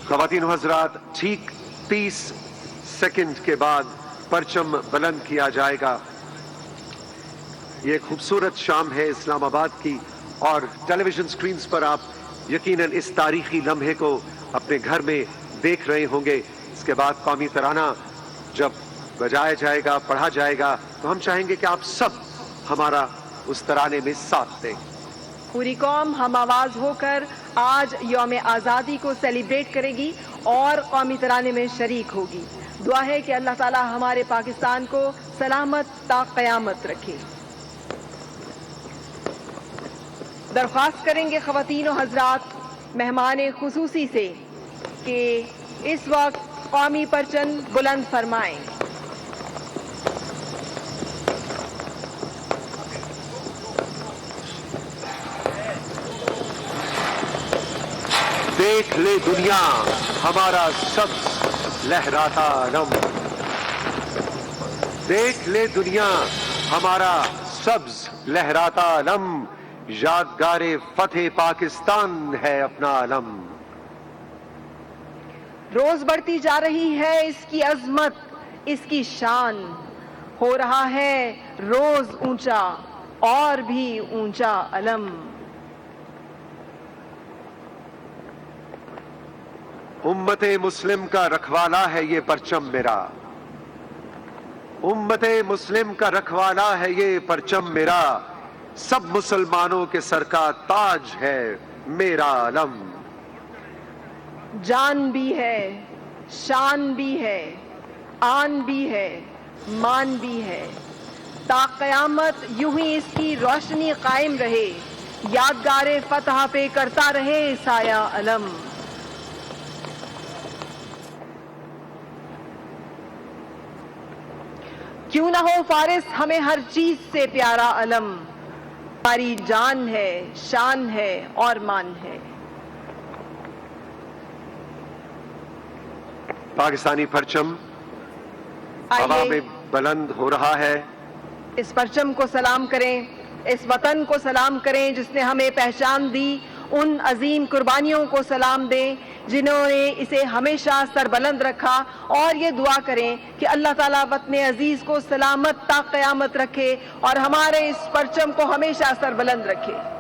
ख़वातीन हज़रात, ठीक 30 सेकंड के बाद परचम बुलंद किया जाएगा। ये खूबसूरत शाम है इस्लामाबाद की और टेलीविजन स्क्रीन्स पर आप यकीनन इस तारीखी लम्हे को अपने घर में देख रहे होंगे। इसके बाद कौमी तराना जब बजाया जाएगा, पढ़ा जाएगा, तो हम चाहेंगे कि आप सब हमारा उस तराने में साथ दें। पूरी कौम हम आवाज होकर आज यौम आज़ादी को सेलिब्रेट करेगी और कौमी तराने में शरीक होगी। दुआ है कि अल्लाह ताला हमारे पाकिस्तान को सलामत ता क़यामत रखे। दरख्वास्त करेंगे ख़वातीन और हज़रात मेहमान खुसूसी से कि इस वक्त कौमी परचम बुलंद फरमाएं। देख ले दुनिया हमारा सब्ज़ लहराता अलम, देख ले दुनिया हमारा सब्ज़ लहराता अलम, यादगारे फतेह पाकिस्तान है अपना अलम। रोज बढ़ती जा रही है इसकी अजमत, इसकी शान, हो रहा है रोज ऊंचा और भी ऊंचा अलम। उम्मते मुस्लिम का रखवाला है ये परचम मेरा, उम्मते मुस्लिम का रखवाला है ये परचम मेरा, सब मुसलमानों के सर का ताज है मेरा अलम। जान भी है, शान भी है, आन भी है, मान भी है, ता क़यामत यूं ही इसकी रोशनी कायम रहे, यादगारे फतह पे करता रहे साया अलम। क्यों ना हो फारिस हमें हर चीज से प्यारा अलम, हमारी जान है, शान है और मान है। पाकिस्तानी परचम हवा में बुलंद हो रहा है। इस परचम को सलाम करें, इस वतन को सलाम करें जिसने हमें पहचान दी, उन अजीम कुर्बानियों को सलाम दें जिन्होंने इसे हमेशा सरबुलंद रखा, और ये दुआ करें कि अल्लाह ताला वतन अजीज को सलामत ता क़यामत रखे और हमारे इस परचम को हमेशा सरबुलंद रखे।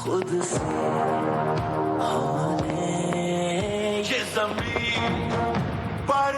खुद से हमने ये जमीन पर